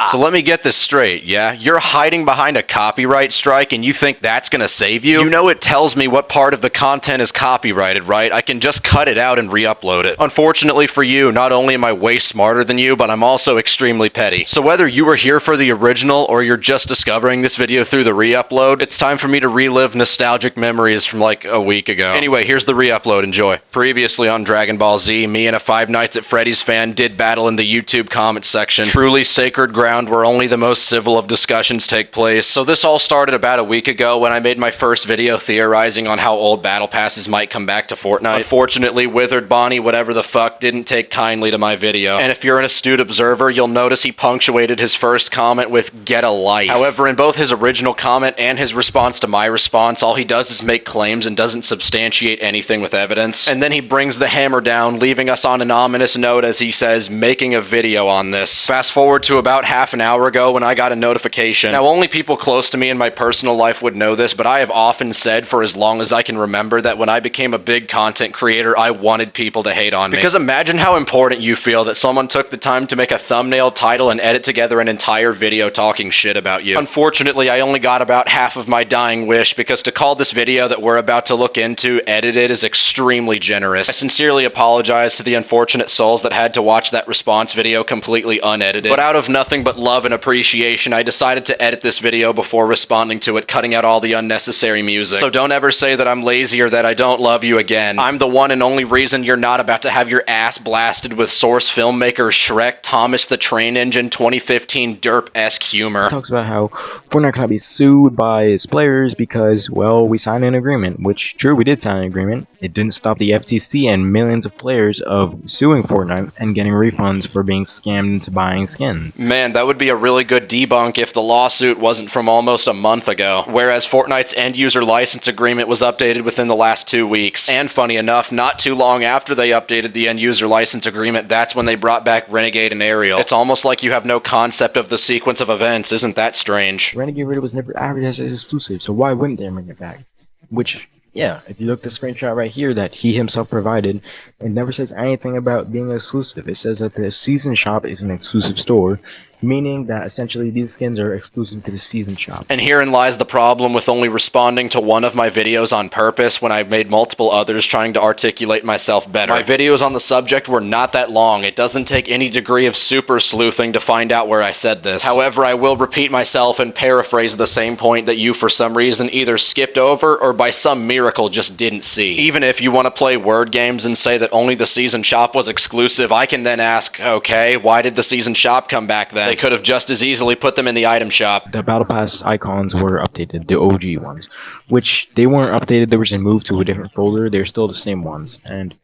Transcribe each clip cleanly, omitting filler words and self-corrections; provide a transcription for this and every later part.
So let me get this straight, yeah? You're hiding behind a copyright strike and you think that's gonna save you? You know it tells me what part of the content is copyrighted, right? I can just cut it out and re-upload it. Unfortunately for you, not only am I way smarter than you, but I'm also extremely petty. So whether you were here for the original or you're just discovering this video through the re-upload, it's time for me to relive nostalgic memories from like a week ago. Anyway, here's the re-upload, enjoy. Previously on Dragon Ball Z, me and a Five Nights at Freddy's fan did battle in the YouTube comment section. Truly sacred ground where only the most civil of discussions take place. So this all started about a week ago when I made my first video theorizing on how old battle passes might come back to Fortnite. Unfortunately, Withered Bonnie whatever the fuck didn't take kindly to my video. And if you're an astute observer, you'll notice he punctuated his first comment with "get a life." However, in both his original comment and his response to my response, all he does is make claims and doesn't substantiate anything with evidence. And then he brings the hammer down, leaving us on an ominous note as he says, making a video on this. Fast forward to about half an hour ago when I got a notification. Now, only people close to me in my personal life would know this, but I have often said for as long as I can remember that when I became a big content creator, I wanted people to hate on me. Because imagine how important you feel that someone took the time to make a thumbnail, title, and edit together an entire video talking shit about you. Unfortunately, I only got about half of my dying wish because to call this video that we're about to look into edited is extremely generous. I sincerely apologize to the unfortunate souls that had to watch that response video completely unedited. But out of nothing but love and appreciation, I decided to edit this video before responding to it, cutting out all the unnecessary music. So don't ever say that I'm lazy or that I don't love you again. I'm the one and only reason you're not about to have your ass blasted with Source filmmaker Shrek Thomas the Train Engine 2015 derp-esque humor. It talks about how Fortnite cannot be sued by its players because, well, we signed an agreement, which, true, we did sign an agreement. It didn't stop the FTC and millions of players of suing Fortnite and getting refunds for being scammed into buying skins. Man, that would be a really good debunk if the lawsuit wasn't from almost a month ago, whereas Fortnite's end-user license agreement was updated within the last 2 weeks. And funny enough, not too long after they updated the end-user license agreement, that's when they brought back Renegade and Ariel. It's almost like you have no concept of the sequence of events, isn't that strange? Renegade Radio was never advertised as exclusive, so why wouldn't they bring it back? Which, yeah, if you look at the screenshot right here that he himself provided, it never says anything about being exclusive. It says that the season shop is an exclusive store, meaning that essentially these skins are exclusive to the season shop. And herein lies the problem with only responding to one of my videos on purpose when I've made multiple others trying to articulate myself better. My videos on the subject were not that long. It doesn't take any degree of super sleuthing to find out where I said this. However, I will repeat myself and paraphrase the same point that you for some reason either skipped over or by some miracle just didn't see. Even if you want to play word games and say that only the season shop was exclusive, I can then ask, okay, why did the season shop come back then? They could have just as easily put them in the item shop. The Battle Pass icons were updated, the OG ones, which they weren't updated, they were just moved to a different folder. They're still the same ones, and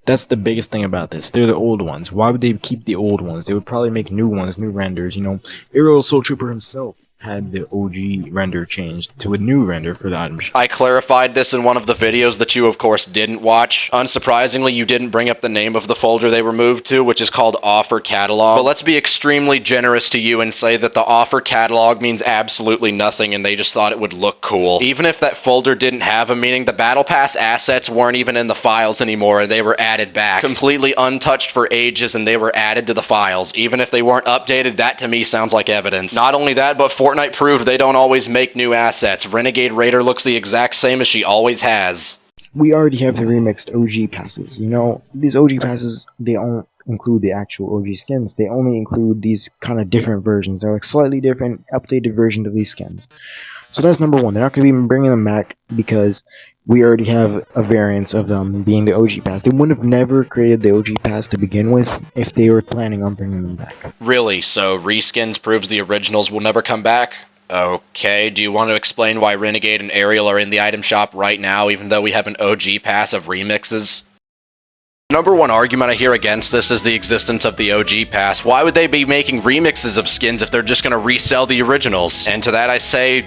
that's the biggest thing about this. They're the old ones. Why would they keep the old ones? They would probably make new ones, new renders. You know, Aerial Soul Trooper himself had the OG render changed to a new render for the item shop. I clarified this in one of the videos that you of course didn't watch. Unsurprisingly, you didn't bring up the name of the folder they were moved to, which is called Offer Catalog. But let's be extremely generous to you and say that the Offer Catalog means absolutely nothing and they just thought it would look cool. Even if that folder didn't have a meaning, the Battle Pass assets weren't even in the files anymore and they were added back. Completely untouched for ages and they were added to the files. Even if they weren't updated, that to me sounds like evidence. Not only that, but Fortnite proved they don't always make new assets. Renegade Raider looks the exact same as she always has. We already have the remixed OG passes. You know, these OG passes, they don't include the actual OG skins. They only include these kind of different versions. They're like slightly different, updated versions of these skins. So that's number one. They're not going to be bringing them back because we already have a variance of them being the OG pass. They wouldn't have never created the OG pass to begin with if they were planning on bringing them back. Really? So Reskins proves the originals will never come back? Okay, do you want to explain why Renegade and Ariel are in the item shop right now even though we have an OG pass of remixes? Number one argument I hear against this is the existence of the OG pass. Why would they be making remixes of skins if they're just going to resell the originals? And to that I say,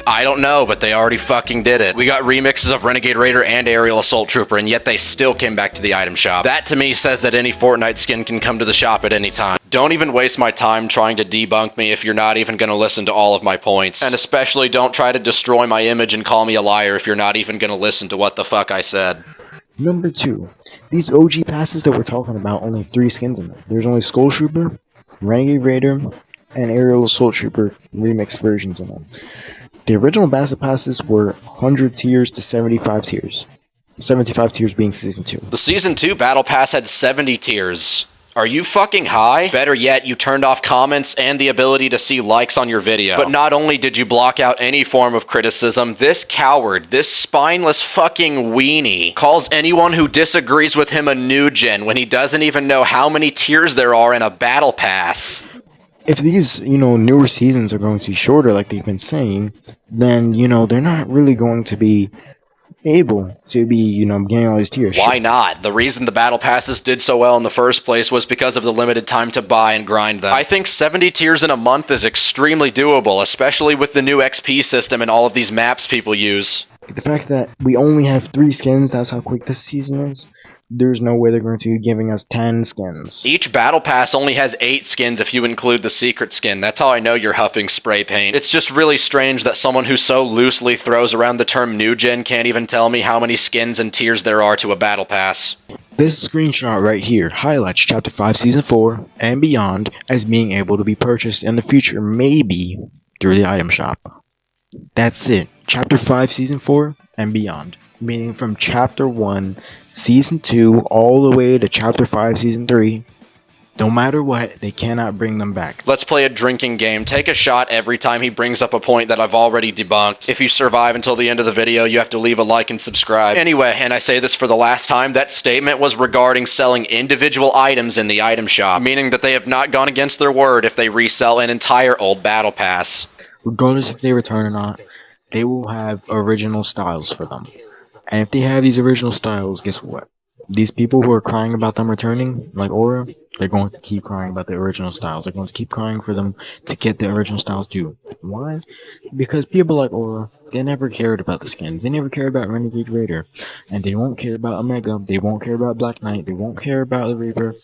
I don't know, but they already fucking did it. We got remixes of Renegade Raider and Aerial Assault Trooper, and yet they still came back to the item shop. That to me says that any Fortnite skin can come to the shop at any time. Don't even waste my time trying to debunk me if you're not even going to listen to all of my points. And especially don't try to destroy my image and call me a liar if you're not even going to listen to what the fuck I said. Number 2, these OG passes that we're talking about only have 3 skins in them. There's only Skull Trooper, Renegade Raider, and Aerial Assault Trooper remixed versions in them. The original Battle Passes were 100 tiers to 75 tiers. 75 tiers being Season 2. The Season 2 Battle Pass had 70 tiers. Are you fucking high? Better yet, you turned off comments and the ability to see likes on your video. But not only did you block out any form of criticism, this coward, this spineless fucking weenie, calls anyone who disagrees with him a new gen when he doesn't even know how many tiers there are in a Battle Pass. If these, newer seasons are going to be shorter like they've been saying, then, they're not really going to be able to be, getting all these tiers. Why not? The reason the Battle Passes did so well in the first place was because of the limited time to buy and grind them. I think 70 tiers in a month is extremely doable, especially with the new XP system and all of these maps people use. The fact that we only have 3 skins, that's how quick this season is. There's no way they're going to be giving us 10 skins. Each Battle Pass only has 8 skins if you include the secret skin. That's how I know you're huffing spray paint. It's just really strange that someone who so loosely throws around the term new gen can't even tell me how many skins and tiers there are to a Battle Pass. This screenshot right here highlights Chapter 5 Season 4 and beyond as being able to be purchased in the future, maybe through the item shop. That's it. Chapter 5 Season 4 and beyond. Meaning from Chapter 1 Season 2 all the way to Chapter 5 Season 3. No matter what, they cannot bring them back. Let's play a drinking game. Take a shot every time he brings up a point that I've already debunked. If you survive until the end of the video, you have to leave a like and subscribe. Anyway, and I say this for the last time, that statement was regarding selling individual items in the item shop, meaning that they have not gone against their word if they resell an entire old Battle Pass. Regardless if they return or not, they will have original styles for them. And if they have these original styles, guess what? These people who are crying about them returning, like Aura, they're going to keep crying about the original styles. They're going to keep crying for them to get the original styles too. Why? Because people like Aura, they never cared about the skins. They never cared about Renegade Raider. And they won't care about Omega. They won't care about Black Knight. They won't care about the Reaper.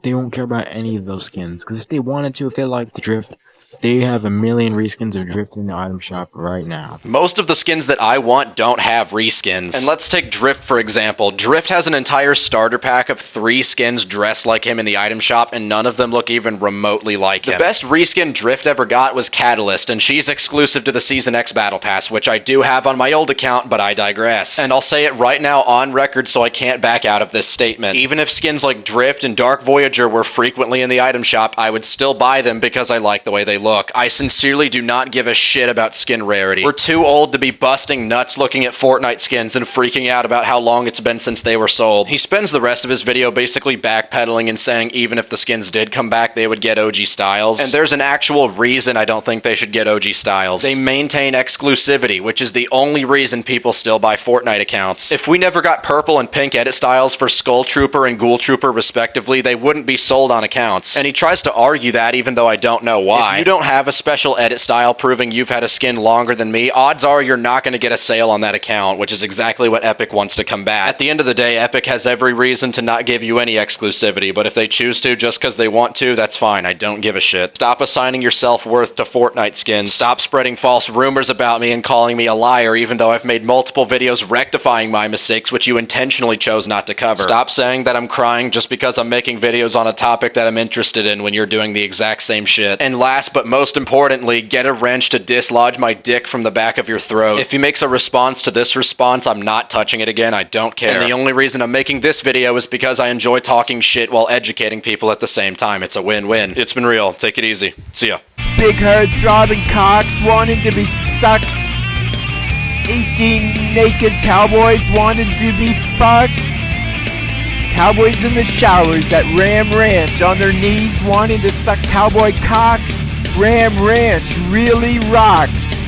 They won't care about any of those skins. Because if they wanted to, if they liked the Drift, they have a million reskins of Drift in the item shop right now. Most of the skins that I want don't have reskins. And let's take Drift for example. Drift has an entire starter pack of 3 skins dressed like him in the item shop, and none of them look even remotely like him. The best reskin Drift ever got was Catalyst, and she's exclusive to the Season X Battle Pass, which I do have on my old account, but I digress. And I'll say it right now on record so I can't back out of this statement. Even if skins like Drift and Dark Voyager were frequently in the item shop, I would still buy them because I like the way they look. I sincerely do not give a shit about skin rarity. We're too old to be busting nuts looking at Fortnite skins and freaking out about how long it's been since they were sold. He spends the rest of his video basically backpedaling and saying even if the skins did come back, they would get OG styles. And there's an actual reason I don't think they should get OG styles. They maintain exclusivity, which is the only reason people still buy Fortnite accounts. If we never got purple and pink edit styles for Skull Trooper and Ghoul Trooper respectively, they wouldn't be sold on accounts. And he tries to argue that even though I don't know why. If you don't have a special edit style proving you've had a skin longer than me, odds are you're not going to get a sale on that account, which is exactly what Epic wants to combat. At the end of the day, Epic has every reason to not give you any exclusivity, but if they choose to just because they want to, that's fine. I don't give a shit. Stop assigning your self-worth to Fortnite skins. Stop spreading false rumors about me and calling me a liar, even though I've made multiple videos rectifying my mistakes, which you intentionally chose not to cover. Stop saying that I'm crying just because I'm making videos on a topic that I'm interested in when you're doing the exact same shit. And last but most importantly, get a wrench to dislodge my dick from the back of your throat. If he makes a response to this response, I'm not touching it again. I don't care. And the only reason I'm making this video is because I enjoy talking shit while educating people at the same time. It's a win-win. It's been real. Take it easy. See ya. Big herd throbbing cocks wanting to be sucked. 18 naked cowboys wanting to be fucked. Cowboys in the showers at Ram Ranch on their knees wanting to suck cowboy cocks. Ram Ranch really rocks.